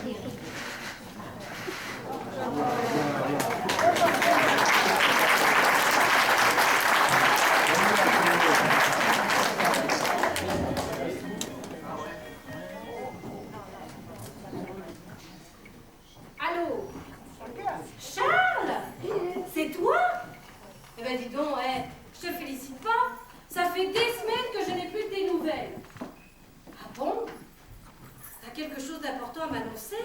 Valérie. Allô? Charles? C'est toi? Eh ben dis donc, je te félicite pas. Ça fait des semaines que je n'ai plus de tes nouvelles. Ah bon? T'as quelque chose d'important à m'annoncer?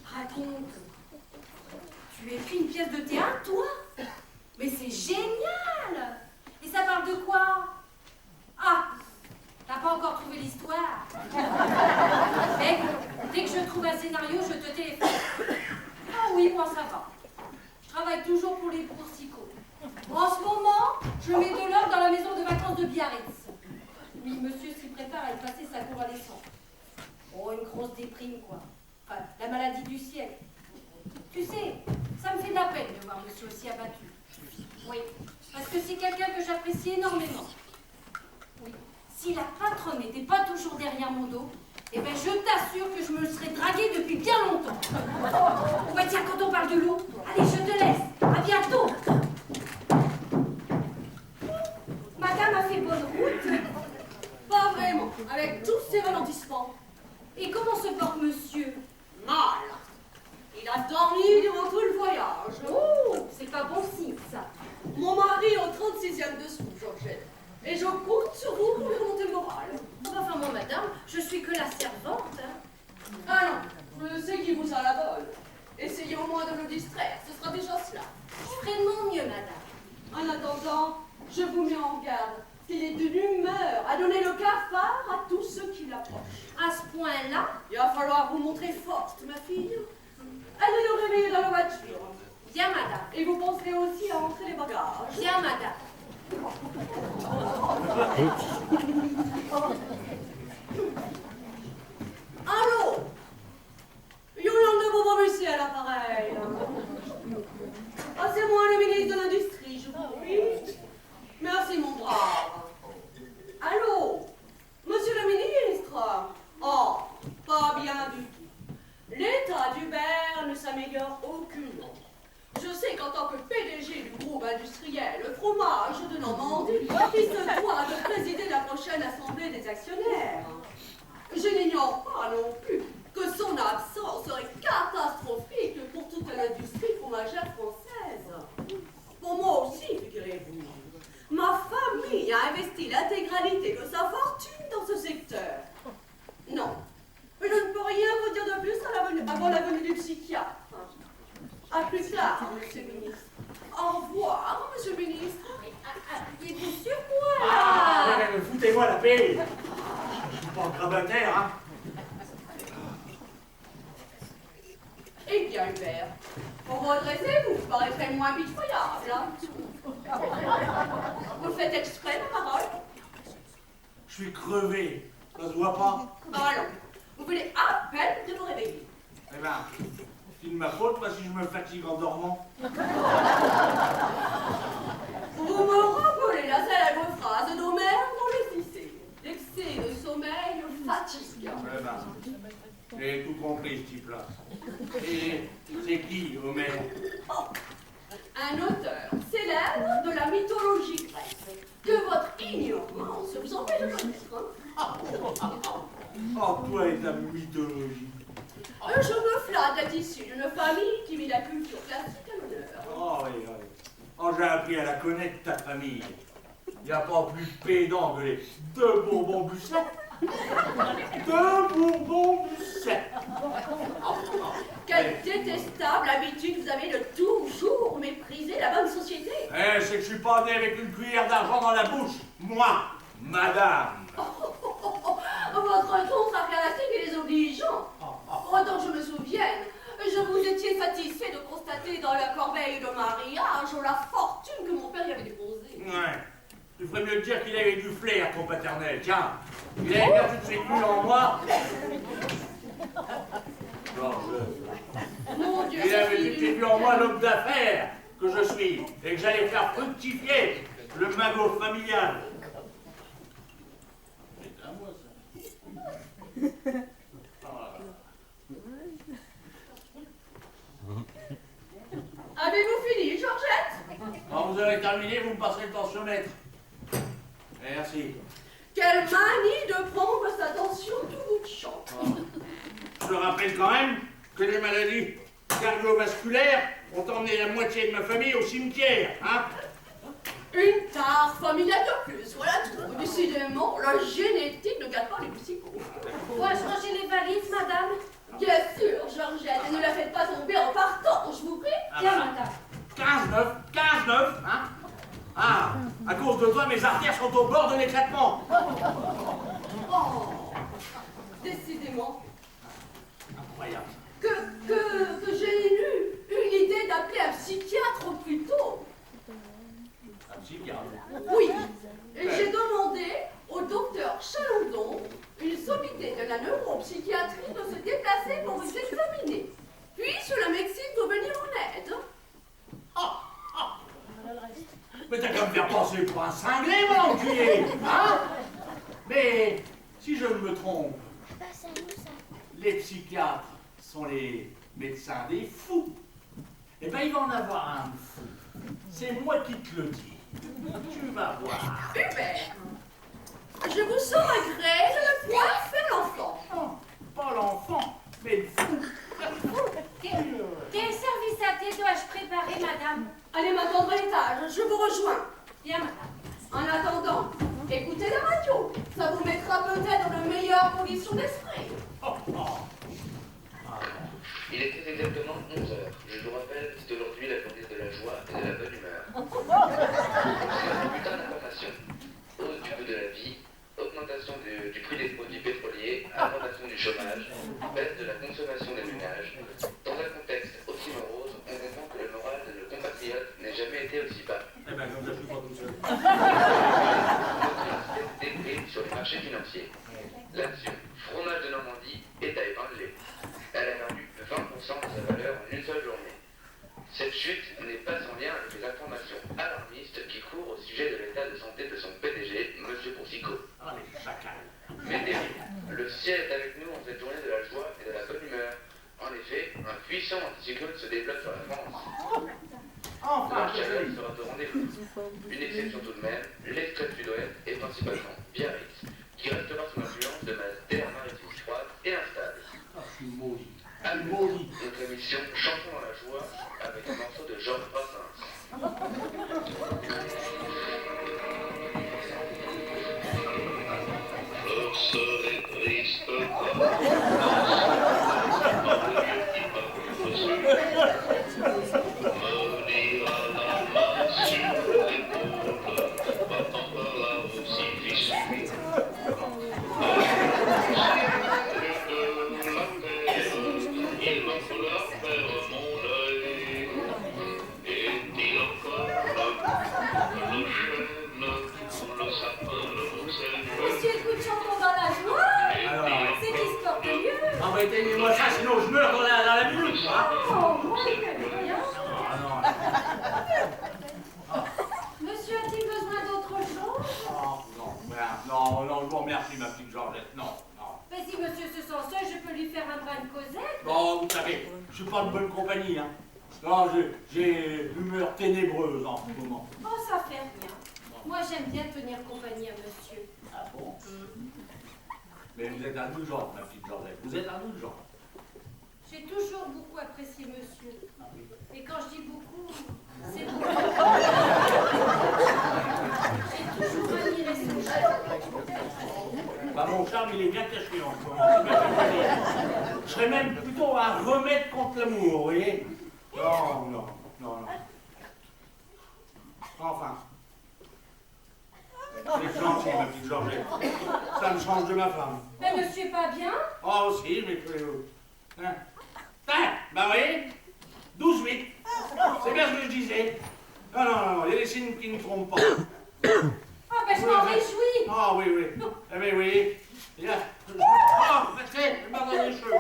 Raconte. Tu écris une pièce de théâtre, toi? Mais c'est génial! Et ça parle de quoi? Ah, t'as pas encore trouvé l'histoire? Mais dès que je trouve un scénario, je te téléphone. Ah oui, moi ça va. Je travaille toujours pour les boursicaux. En ce moment, je mets de l'ordre dans la maison de vacances de Biarritz. Oui, monsieur s'y prépare à y passer sa convalescence. Oh, une grosse déprime, quoi. Enfin, la maladie du siècle. Tu sais, ça me fait de la peine de voir monsieur aussi abattu. Oui, parce que c'est quelqu'un que j'apprécie énormément. Oui, si la patronne n'était pas toujours derrière mon dos, eh ben je t'assure que je me serais draguée depuis bien longtemps. Oh bah tiens, quand on parle de l'eau, allez, je te laisse. À bientôt. Madame a fait bonne route? Pas vraiment, avec tous ces ralentissements. Et comment se porte monsieur? Mal. Il a dormi durant tout le voyage. Oh, c'est pas bon signe, ça. Mon mari est au 36e dessous, Georgette. Et je compte sur vous pour lui remonter le moral. Enfin, moi, madame, je suis que la servante. Ah non, je sais qui vous a la bonne. Essayez au moins de le distraire, ce sera déjà cela. Je ferai de mon mieux, madame. En attendant, je vous mets en garde qu'il est d'une humeur à donner le cafard à tous ceux qui l'approchent. À ce point-là, Il va falloir vous montrer forte, ma fille. Allez le réveiller dans la voiture. bien, madame. Et vous penserez aussi à rentrer les bagages. Bien, madame. Allô? Yolande de Beauvoir-Mussy à l'appareil. Ah, c'est moi, le ministre de l'Industrie, je vous prie. Merci, mon brave. Allô? Monsieur le ministre? Oh, pas bien du tout. L'état du beurre ne s'améliore aucunement. Je sais qu'en tant que PDG du groupe industriel le fromage de Normandie, il se doit de présider la prochaine assemblée des actionnaires. Je n'ignore pas non plus que son absence serait catastrophique pour toute l'industrie fromagère française. Pour moi aussi, figurez-vous. Ma famille a investi l'intégralité de sa fortune dans ce secteur. Non, je ne peux rien vous dire de plus avant la venue du psychiatre. À plus tard, monsieur le ministre. Au revoir, monsieur le ministre. Êtes-vous sur moi, Ah, là? foutez-moi la paix. Je suis pas un grabataire, hein. Eh bien, Hubert, pour redresser, vous paraîtrez moins pitoyable. Hein. Vous le faites exprès, ma parole? Je suis crevé. Ça se voit pas? Allons, vous venez à peine de vous réveiller. Eh ben, c'est de ma faute, moi, si je me fatigue en dormant. Vous me rappelez la célèbre phrase d'Homère dans l'Odyssée. L'excès de sommeil fatigue. Eh ben, j'ai tout compris, ce type-là. Et c'est qui, Homère? Oh, un auteur célèbre de la mythologie grecque, que votre ignorance vous empêche de connaître. Oh, toi et ta mythologie. Je me flatte d'être issu d'une famille qui mit la culture classique à l'honneur. Oh, oui, oui. Oh, j'ai appris à la connaître, ta famille. Il n'y a pas plus pédant que les deux Bourbons-Busset. Deux Bourbons-Busset. Quelle détestable habitude vous avez de toujours mépriser la bonne société. Eh, c'est que je suis pas né avec une cuillère d'argent dans la bouche. Moi, madame. Votre ton sarcastique est désobligeant. Autant que je me souvienne, je vous étiez satisfait de constater dans la corbeille de mariage la fortune que mon père y avait déposée. Ouais. Tu ferais mieux de dire qu'il avait du flair, ton paternel. Tiens, il avait perdu de ses nuls en moi. Georges. Mon Dieu, Il avait Cécile. été vu en moi l'homme d'affaires que je suis et que j'allais faire fructifier le magot familial. C'est à moi, ça. Ah. vous avez terminé, vous me passez le tensiomètre. Merci. Quelle manie de prendre sa tension tout bout de champ. Je rappelle quand même que les maladies cardiovasculaires ont emmené la moitié de ma famille au cimetière, hein? Une tare familiale de plus, voilà tout. Décidément, la génétique ne gâte pas les psychos. Dois-je ranger les valises, madame? Bien sûr, Georgette, et ne la faites pas tomber en partant, je vous prie. Bien, madame. 15-9, hein? Ah, à cause de toi, mes artères sont au bord de l'éclatement. Oh, décidément. Incroyable. Que j'ai eu l'idée d'appeler un psychiatre au plus tôt. Un psychiatre? Oui, et j'ai demandé au docteur Chalandon une sommité de la neuropsychiatrie de se déplacer pour vous examiner. Puis, sur la Mexique, de venir en aide. Mais t'as qu'à me faire passer pour un cinglé, mon enculé, hein? Mais si je ne me trompe, les psychiatres sont les médecins des fous. Eh bien, il va en avoir un de fou. C'est moi qui te le dis. Tu vas voir. Hubert, je vous sens à gré de ne point faire l'enfant. Non, pas l'enfant, mais le fou. Quel service à thé dois-je préparer, madame? Allez m'attendre à l'étage, je vous rejoins. Bien, madame. En attendant, écoutez la radio. Ça vous mettra peut-être dans de meilleures conditions d'esprit. Il était exactement 11 heures. Je vous rappelle, c'est aujourd'hui la journée de la joie et de la bonne humeur. Bulletin d'information. Hausse du coût de la vie, augmentation du prix des produits pétroliers, aggravation du chômage, baisse de la consommation des ménages. Dans un contexte aussi morose, on comprend que le moral de nos compatriotes n'ait jamais été aussi bas. Eh ben, comme ça, je suis pas tout seul. Des prix sur les marchés financiers. L'action fromage de Normandie est à épingler. Elle a perdu 20% de sa valeur en une seule journée. Cette chute n'est pas sans lien avec les informations alarmistes qui courent au sujet de l'état de santé de son PDG, M. Boursicot. Ah, les chacals. Mais terrible, le ciel est avec nous en cette journée de la joie et de la bonne humeur. En effet, un puissant anticyclone se développe sur la France. Enfin, L'archipel sera au rendez-vous. Une exception tout de même, l'extrême sud-ouest et principalement Biarritz, qui restera sous l'influence de masse d'air maritime froide et instable. Ah, je suis maudit. À nous, notre émission Chantons dans la joie avec un morceau de Georges Brassens. Je serai triste me dira la main sur l'épaule, battant par là aussi fichu. Il me faut la faire mon deuil. Est-il encore le chêne, le sapin, le sel? Monsieur écoute Chantons dans la joie. Alors, C'est qui se porte mieux? ah, bah, éteignez-moi ça, sinon je meurs dans la minute, hein? Oh, moi, il m'aime bien. Ah, non. Monsieur a-t-il besoin d'autre chose? Oh, non, voilà. Non, je vous remercie, ma petite Georgette. Non. Mais si monsieur se sent seul, je peux lui faire un brin de causette. Bon, vous savez, je suis pas de bonne compagnie, hein. Non, j'ai l'humeur ténébreuse en ce moment. Oh, ça fait rien. Moi, j'aime bien tenir compagnie à monsieur. Ah bon? Mais vous êtes indulgente, ma petite Georgette. Vous êtes indulgente. J'ai toujours beaucoup apprécié monsieur. Ah oui. Et quand je dis beaucoup, c'est beaucoup. J'ai toujours admiré ce charme. Bah, mon charme, il est bien caché en ce moment. Je serais même plutôt un remède contre l'amour, vous voyez? Non. Enfin. C'est gentil, ma petite Georgette. Ça me change de ma femme. Mais monsieur est pas bien? Oh, si, mais hein? Bah, vous voyez? 12-8. C'est bien ce que je disais. Non, il y a des signes qui ne trompent pas. Ah, ben je m'en réjouis. Ah, oui. Eh bien, oui. Oh, je m'en donne les cheveux.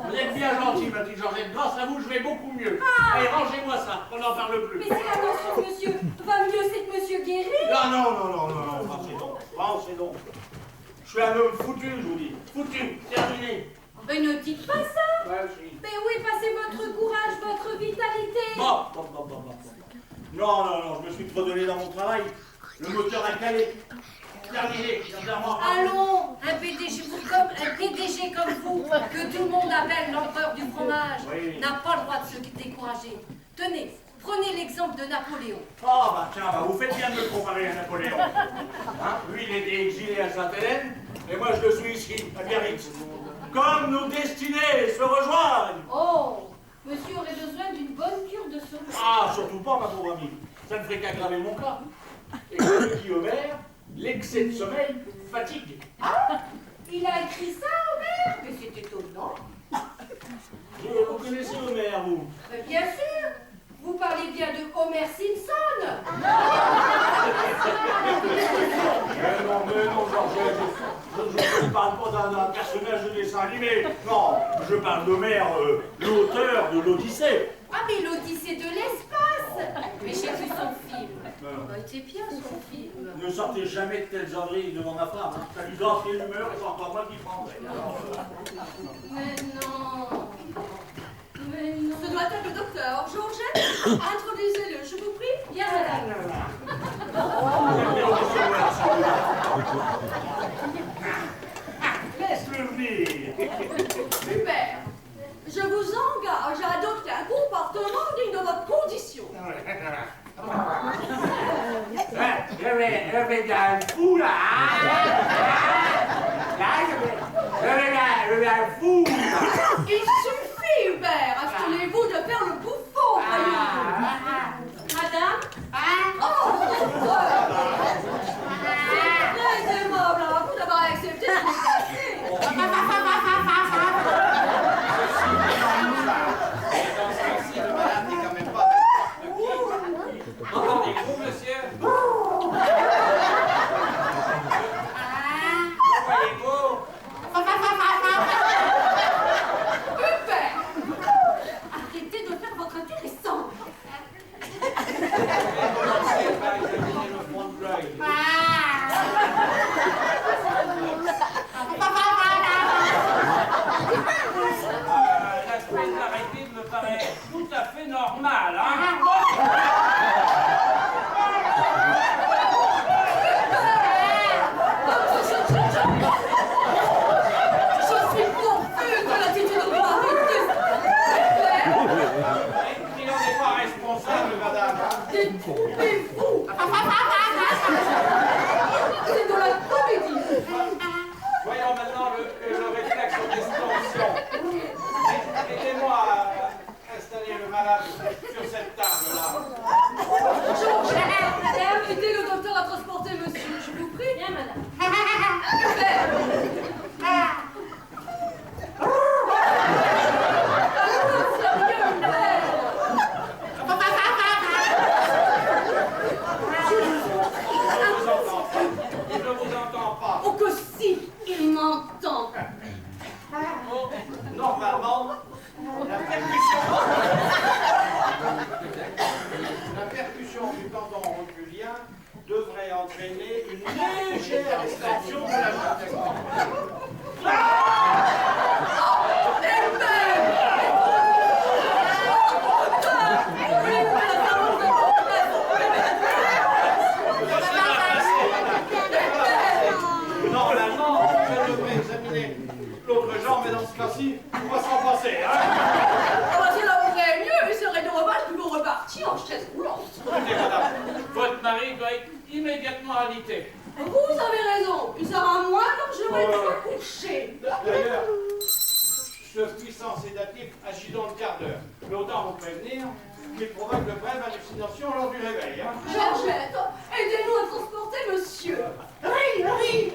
Vous êtes bien gentil, ma petite Georgette. Grâce à vous, je vais beaucoup mieux. Allez, rangez-moi ça, qu'on n'en parle plus. Mais si la tension de monsieur va mieux, c'est que monsieur guérit. Non, pensez donc. Je suis un homme foutu, je vous dis. Foutu, terminé. Mais ne dites pas ça. Ouais, si. Mais où est passé votre courage, votre vitalité? Bon, Non, non, non, je me suis trop donné dans mon travail. Le moteur a calé. Terminé, sincèrement. Allons, un PDG comme vous, que tout le monde appelle l'empereur du fromage, Oui. n'a pas le droit de se décourager. Tenez, prenez l'exemple de Napoléon. Ah, bah tiens, bah, vous faites bien de me comparer à Napoléon. Hein, lui, il était exilé à Sainte-Hélène, et moi, je le suis ici, à Biarritz. Comme nos destinées se rejoignent. Oh, monsieur aurait besoin d'une bonne cure de sommeil. Ah, surtout pas, ma pauvre amie. Ça ne ferait qu'aggraver mon cas. Et comme le dit Homère, l'excès de sommeil fatigue. Ah, il a écrit ça, Homère? Mais c'est étonnant. Vous connaissez Homère, vous? Mais bien sûr, vous parlez bien de Homer Simpson. Mais non, Georgette, je ne parle pas d'un personnage de dessin animé. Non, je parle d'Homère, l'auteur de l'Odyssée. Ah, mais l'Odyssée de l'espace. Mais j'ai vu son film. Il était bien, son film. Ne sortez jamais de telles âneries devant ma femme. Hein. Ça lui gâche l'humeur et c'est encore moi qui prendrai. Mais non. Mais non. Ce doit être le docteur. Georgette, introduisez-le, je vous prie. Bien, madame. Laisse-le venir. Super. Je vous engage à adopter un comportement digne de votre condition. Je vais bien fou là. Là, je vais bien fou. Il suffit, Hubert. Abstenez-vous de faire le bouffon, Madame? Oh, c'est très aimable à vous d'avoir accepté de me Entendez-vous, monsieur? Voyez-vous? Hubert, Arrêtez de faire votre intéressant. Commencez par examiner le fond de l'œil. L'aspect de l'arrêté me paraît tout à fait normal, hein? je suis confuse de l'attitude de votre Il n'en est pas responsable, madame. Détrompez-vous. C'est de la comédie. Voyons maintenant le réflexe d'extension. Aidez-moi à installer le malade sur cette table-là. Georges, aidez le docteur à transporter monsieur, je vous prie. Bien, madame. Je ne vous entends pas. Oh que si, il m'entend. Oh, normalement, la percussion du tendon rotulien devrait entraîner une légère extension de la jambe. Normalement, je devrais examiner l'autre jambe, mais dans ce cas-ci, on va s'en passer, hein? Cela vaudrait mieux, il serait dommage que vous repartiez en chaise roulante. Écoutez, madame, votre mari doit être immédiatement alité. Vous avez raison, il sera moins dangereux de se coucher. D'ailleurs, ce puissant sédatif agit dans le quart d'heure. Mais autant vous prévenir qu'il provoque de brèves hallucinations lors du réveil. Hein. Georgette, aidez-nous à transporter monsieur. Oui, oui.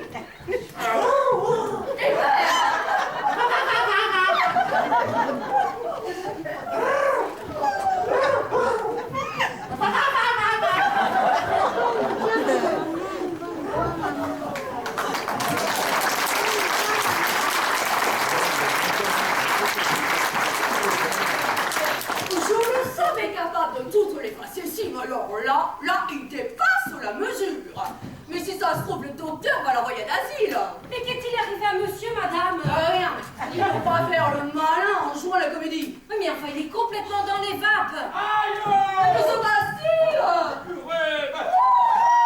Je le savais capable de toutes les facéties, mais alors là, il dépasse la mesure. Mais si ça se trouve, le docteur va l'envoyer d'asile. Mais qu'est-il arrivé à monsieur, madame? Rien. Il ne faut pas faire le malin en jouant joint à la comédie. Oui, mais enfin, il est complètement dans les vapes. Aïe! Que se passe-t-il? Purée, bah...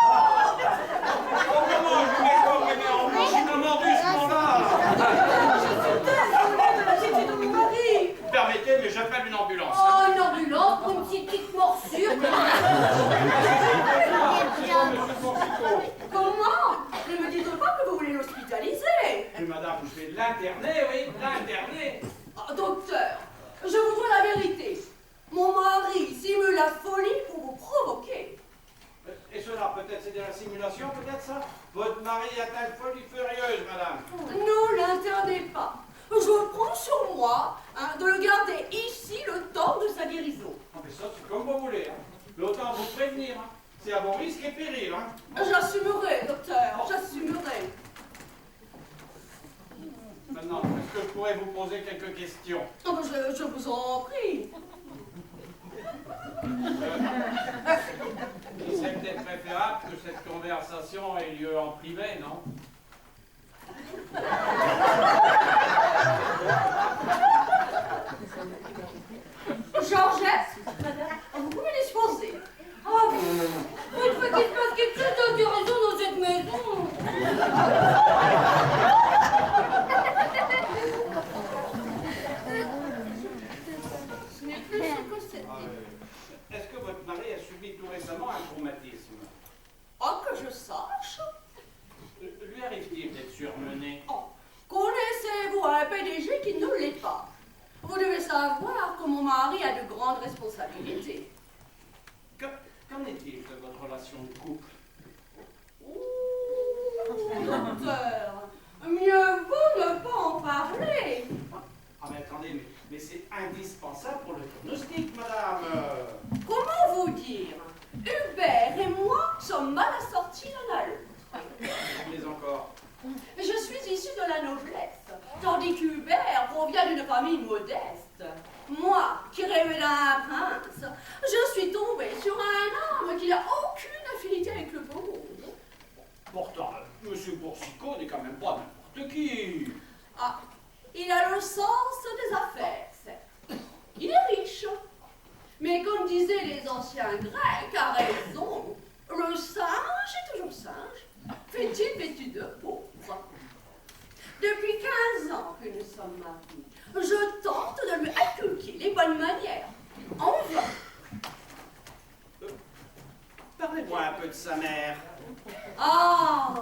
Oh, comment je vais corriger en bouche? Il m'a mordu ce moment-là! Je suis désolée de l'attitude de mon mari. Permettez, mais j'appelle une ambulance. Oh, une ambulance pour une petite morsure. C'est bon, monsieur Porcico. Comment? Ne me dites pas que vous voulez l'hospitaliser. Mais madame, je vais l'interner, oui, l'interner. Ah, docteur, je vous dois la vérité. Mon mari simule la folie pour vous provoquer. Et cela, peut-être c'est de la simulation, peut-être ça? Votre mari a une folie furieuse, madame. Ne l'interdez pas. Je prends sur moi de le garder ici le temps de sa guérison. Ah, mais ça, c'est comme vous voulez. Hein. Mais autant vous prévenir. Hein. C'est à vos risques et périls. Hein. J'assumerai, docteur, j'assumerai. Maintenant, est-ce que je pourrais vous poser quelques questions? Oh, je vous en prie. Il serait peut-être préférable que cette conversation ait lieu en privé, non? Georgette, vous pouvez disposer. Oh, il faut qu'il se passe quelque chose d'intéressant dans cette maison. Ce n'est plus ce que c'était. Est-ce que votre mari a subi tout récemment un traumatisme? Oh, que je sache. Lui arrive-t-il d'être surmené? Oh, connaissez-vous un PDG qui ne l'est pas? Vous devez savoir que mon mari a de grandes responsabilités. Qu'en est-il de votre relation de couple? Ouh, docteur, mieux vaut ne pas en parler. Ah mais attendez, mais c'est indispensable pour le diagnostic, madame. Comment vous dire? Hubert et moi sommes mal assortis l'un à l'autre. Mais encore. Je suis issue de la noblesse, tandis qu'Hubert provient d'une famille modeste. Moi, qui rêvais d'un prince, je suis tombée sur un homme qui n'a aucune affinité avec le beau monde. Pourtant, monsieur Boursicot n'est quand même pas n'importe qui. Ah, il a le sens des affaires, certes. Il est riche. Mais comme disaient les anciens Grecs, à raison, le singe est toujours singe, fait-il vêtu de pauvre. Depuis 15 ans que nous sommes mariés, je tente de lui inculquer les bonnes manières. En vain. Parlez-moi un peu de sa mère. Ah,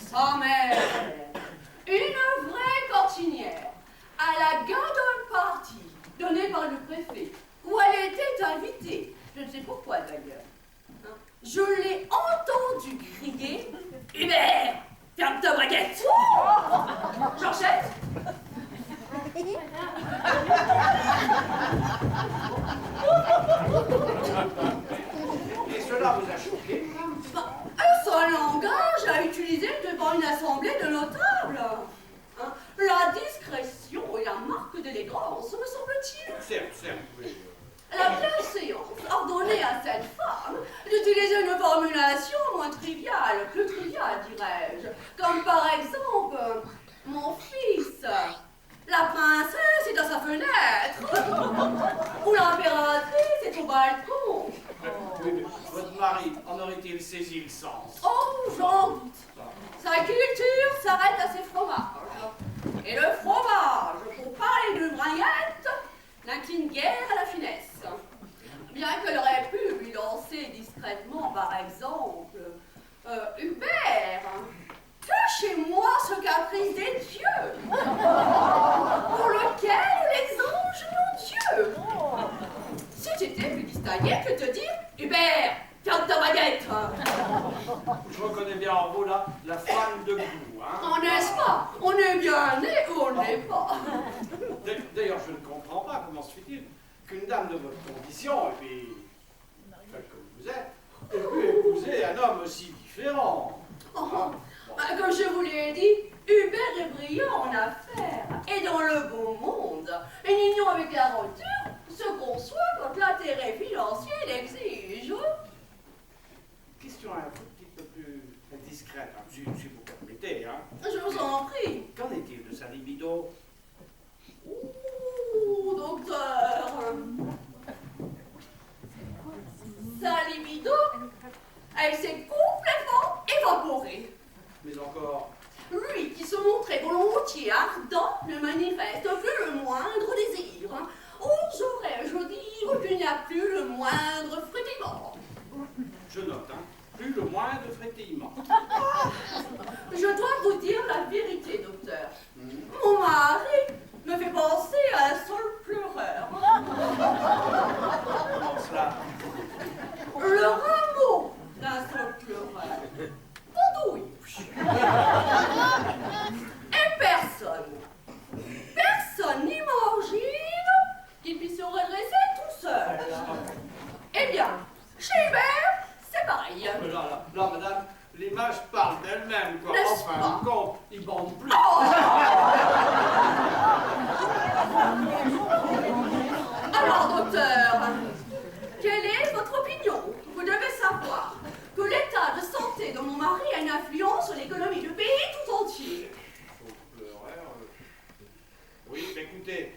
sa mère, une vraie cantinière, à la garden party donnée par le préfet, où elle était invitée. Je ne sais pourquoi d'ailleurs. Hein? Je l'ai entendu crier « Hubert, ferme ta baguette !» Georgette? Et cela vous a choqué? Son langage à utiliser devant une assemblée de notables. Hein? La discrétion est la marque d'élégance, me semble-t-il. Certes, oui. La bienséance ordonnait à cette femme d'utiliser une formulation moins triviale, plus triviale, dirais-je, comme par exemple « Mon fils, la princesse est à sa fenêtre » ou « L'impératrice est au balcon ». Oui, mais votre mari en aurait-il saisi le sens? Oh, j'en doute. Sa culture s'arrête à ses fromages. Et le fromage, pour parler de bringuette, n'incline guère à la finesse. Bien qu'elle aurait pu lui lancer discrètement, par exemple, Hubert, cachez-moi ce caprice des dieux, pour lequel les anges n'ont Dieu. Si j'étais plus distingué que de dire, Hubert, ferme ta baguette. Je reconnais bien en vous là la femme de goût, hein? Oh, n'est-ce pas? On est bien né ou on n'est pas. D'ailleurs, je ne comprends pas comment se fait-il qu'une dame de votre condition, et puis, telle que vous êtes, ait pu épouser un homme aussi différent. Oh, bah, comme je vous l'ai dit, Hubert est brillant en affaires et dans le beau monde. Une union avec la roture se conçoit quand l'intérêt financier l'exige. Question un petit peu plus discrète, hein, si vous permettez. Hein. Je vous en prie. Qu'en est-il de sa libido? Ouh, ardent ne manifeste plus le moindre désir. Oserais-je dire qu'il n'y a plus le moindre frétillement. Je note, hein. Plus le moindre frétillement. Je dois vous dire la vérité, docteur. Mon mari me fait penser à un seul pleureur. Comment cela? Le rameau d'un seul pleureur. Pendouille. Et personne n'imagine qu'il puisse se redresser tout seul. Eh bien, chez Hubert, c'est pareil. Mais là, madame, l'image parle d'elle-même, quoi. N'est-ce Enfin, pas? le compte, il bande plus. Alors, docteur, quelle est votre opinion? Vous devez savoir que l'état de santé de mon mari a une influence sur l'économie du pays tout entier. Oui, mais écoutez,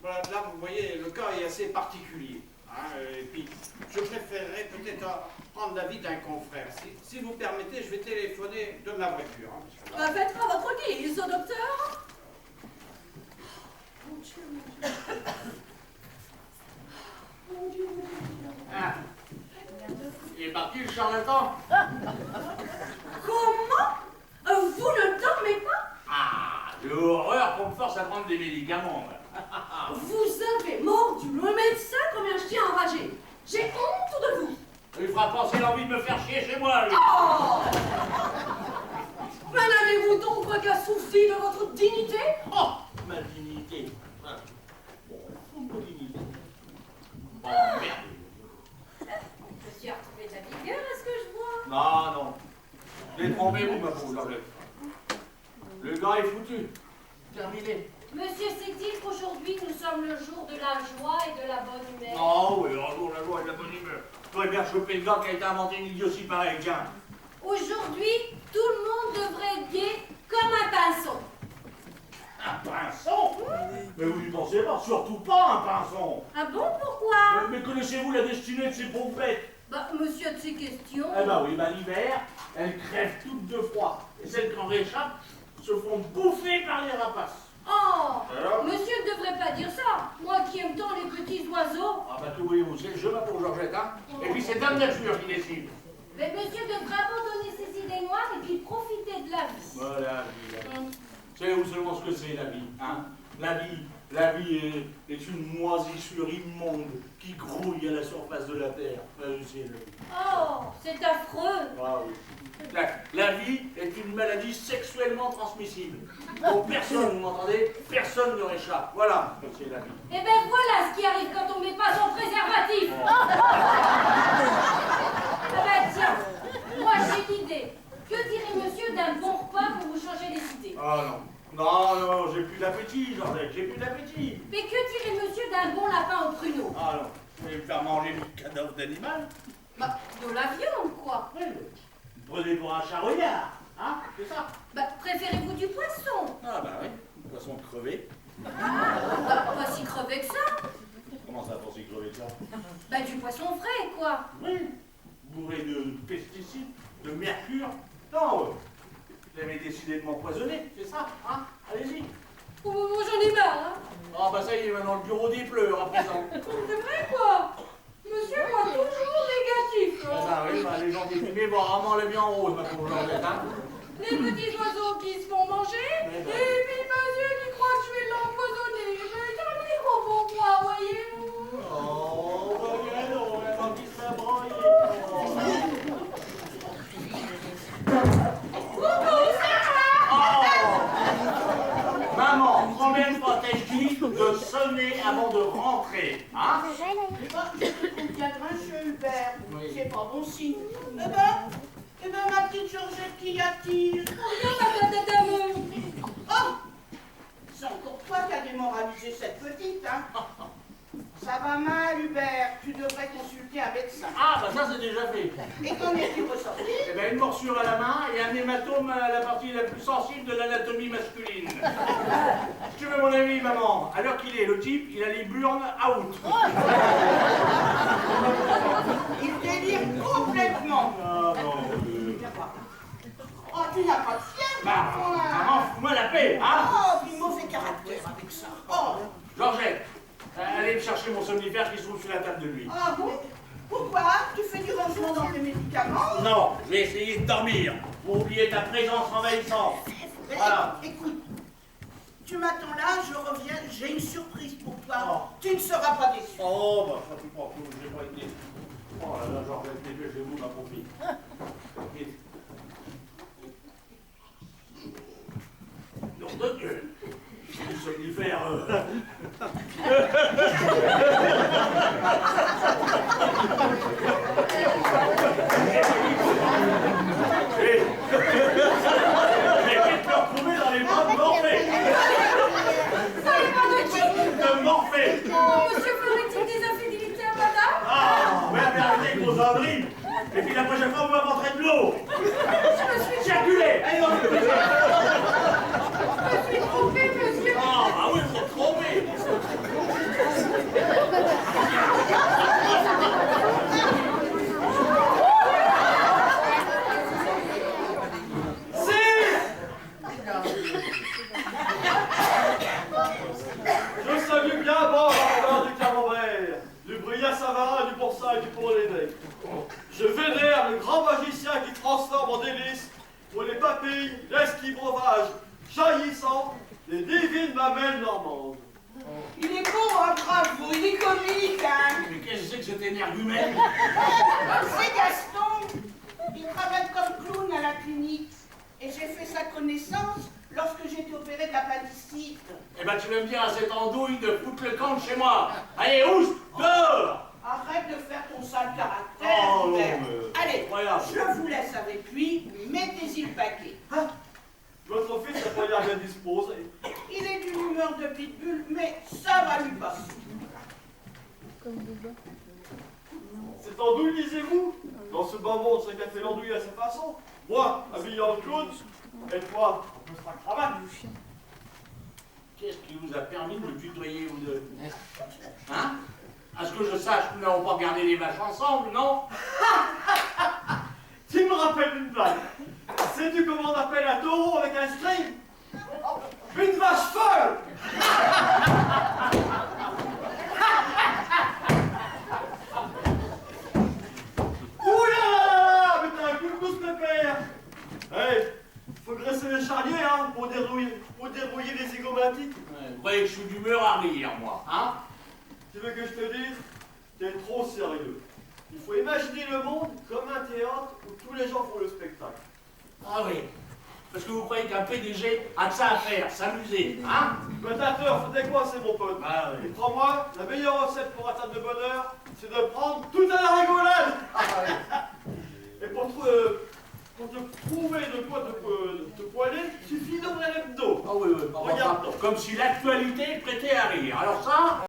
voilà, là, vous voyez, le cas est assez particulier. Hein, et puis, je préférerais peut-être prendre l'avis d'un confrère. Si vous permettez, je vais téléphoner de ma voiture. Hein, Faites à votre guise, docteur. Mon Dieu, mon Dieu. Mon Dieu, mon Dieu. Ah. Il est parti le charlatan. Comment? Vous ne dormez pas? Ah, j'ai horreur qu'on me force à prendre des médicaments. Vous avez mordu le médecin comme un chien enragé. J'ai honte de vous. Il fera penser l'envie de me faire chier chez moi, lui. Oh! Mais n'avez-vous donc aucun souci de votre dignité? Oh, ma dignité. Ah. Bon, ma dignité. Oh, merde. Monsieur a retrouvé de la vigueur, est-ce que je vois? Non. Détrompez-vous, ma pauvre Georgette. Le gars est foutu. Terminé. Monsieur sait-il qu'aujourd'hui nous sommes le jour de la joie et de la bonne humeur? Oh oui, un jour la joie et de la bonne humeur. Je pourrais bien choper le gars qui a été inventé une idiotie pareille, tiens. Aujourd'hui, tout le monde devrait être gai comme un pinson. Un pinson? Mais vous n'y pensez pas, surtout pas un pinson. Ah bon, pourquoi? Mais connaissez-vous la destinée de ces pauvres bêtes? Bah, monsieur de ces questions. Eh ben oui, l'hiver, elles crèvent toutes de froid. Et celles qui en réchappent se font bouffer par les rapaces. Oh, Alors? monsieur ne devrait pas dire ça. Moi qui aime tant les petits oiseaux. Ah bah tout voyez-vous, c'est le jeu, ma pauvre Georgette, hein. Et puis c'est Dame Nature qui décide. Mais monsieur devrait abandonner ses idées noires et puis profiter de la vie. Voilà, la vie. Savez-vous seulement ce que c'est, la vie, hein? La vie est une moisissure immonde qui grouille à la surface de la terre. Oh, c'est affreux. Ah oui. La vie est une maladie sexuellement transmissible. Donc personne, vous m'entendez? Personne ne réchappe. Voilà, c'est la vie. Eh ben voilà ce qui arrive quand on met pas son préservatif. Oh. Ah bah tiens, moi j'ai une idée. Que dirait monsieur d'un bon repas pour vous changer les idées? Ah non. Non, j'ai plus d'appétit, Georgette, j'ai plus d'appétit. Mais que dirait monsieur d'un bon lapin au pruneau? Ah non, je vais me faire manger du cadavre d'animal. Bah, de la viande, quoi. Oui, vous prenez pour un charognard, hein, c'est ça? Bah, préférez-vous du poisson? Ah bah oui, du poisson crevé. Bah, pas si crevé que ça. Comment ça, pour si crevé que ça? Bah, du poisson frais, quoi. Oui, bourré de pesticides, de mercure. Non, vous avez décidé de m'empoisonner, c'est ça, hein? Allez-y. Oh, j'en ai marre, hein. Ah bah ça y est, maintenant le bureau des pleurs à présent. C'est vrai, quoi. Monsieur, moi, toujours négatif, Ah hein. bah oui, bah, les gens déprimés voient rarement la vie en rose, ma pauvre Georgette, hein? Les petits oiseaux qui se font manger, Mais et bah. puis monsieur qui croit que je vais l'empoisonner. Mais j'en ai gros pourquoi, voyez-vous. Oh, regarde, on a senti ça broyer. Maman, combien de fois t'ai-je dit de sonner avant de rentrer, hein? Eh ben, je trouve bien grincheux, Hubert. Oui. C'est pas bon signe. Eh ben, ma petite Georgette, qu'y a-t-il? Oh! C'est encore toi qui as démoralisé cette petite, hein? Ça va mal, Hubert. Tu devrais consulter un médecin. Ah, bah ça c'est déjà fait. Et qu'en est-il ressorti? Eh ben une morsure à la main et un hématome à la partie la plus sensible de l'anatomie masculine. Tu veux mon avis, maman? À l'heure qu'il est, le type, il a les burnes out. Il délire complètement. Ah non. Oh, tu n'as pas de fièvre, Bah, enfant, là. maman, fous-moi la fait, hein? Oh, puis mauvais caractère avec ça. Oh. Georgette, allez me chercher mon somnifère qui se trouve sur la table de nuit. Ah bon? Pourquoi? Tu fais du rangement dans tes médicaments? Non, je vais essayer de dormir pour oublier ta présence envahissante. Voilà. Écoute, tu m'attends là, je reviens, j'ai une surprise pour toi. Oh. Tu ne seras pas déçu. Oh, bah, ça fait pas que j'ai pas été. Oh là là, Georgette, dépêchez-vous, ma profite. Vite. Nom de Dieu. Le somnifère. Mais qu'est-ce que vous retrouvez dans les bras de Morphée? Ça dépend de qui? De Morphée. Oh, monsieur ferait-il des infidélités à madame? Ah, ouais, mais arrêtez avec vos âneries. Et puis la prochaine fois, vous m'apporterez de l'eau. Je me suis Circulez. Allez, on Je me suis trompée, monsieur. Ah, bah oui, vous êtes trompé. Je salue bien bord l'empereur du Camembert, du Brillat Savarin, du Boursin et du Pont-l'Évêque. Je vénère le grand magicien qui transforme en délices, pour les papilles, l'esquis breuvage jaillissant, les divines mamelles normandes. Il est beau, hein, bravo, il est comique, hein. Mais qu'est-ce que c'est que cet énergumène? C'est Gaston. Il travaille comme clown à la clinique. Et j'ai fait sa connaissance lorsque j'ai été opérée de l'appendicite. Eh ben, tu vas me dire à cette andouille de foutre le camp de chez moi. Allez, oust, dehors. Arrête de faire ton sale caractère, Oh, non, Hubert. mais- Allez, Incroyable. je vous laisse avec lui, mettez-y le paquet. Votre fils n'a pas l'air bien disposé. Il est d'une humeur de pitbull, mais ça va lui passer. C'est andouille, disiez-vous? Dans ce bas monde, chacun fait l'andouille à sa façon. Moi, habillé en clown, et toi, on sera cravate. Qu'est-ce qui vous a permis de me tutoyer, vous deux? Hein? À ce que je sache, nous n'avons pas regardé les vaches ensemble, non? Tu me rappelles une blague. Sais-tu comment on appelle un taureau avec un string? Une vache folle! Oula! Mais t'as un coup de pouce, pépère! Hey, faut graisser les charniers, hein, pour dérouiller les zygomatiques. Vous croyez que je suis d'humeur à rire, moi, hein? Tu veux que je te dise? T'es trop sérieux. Il faut imaginer le monde comme un théâtre où tous les gens font le spectacle. Ah oui. Parce que vous croyez qu'un PDG a que ça à faire, s'amuser, hein? Potateur, faut décoincer, mon pote. Bah oui. Et crois-moi, la meilleure recette pour atteindre le bonheur, c'est de prendre tout à la rigolade. Et pour te trouver de quoi te poiler, il suffit d'ouvrir l'hebdo. Ah oui, oui. Regarde. Comme si l'actualité prêtait à rire. Alors ça...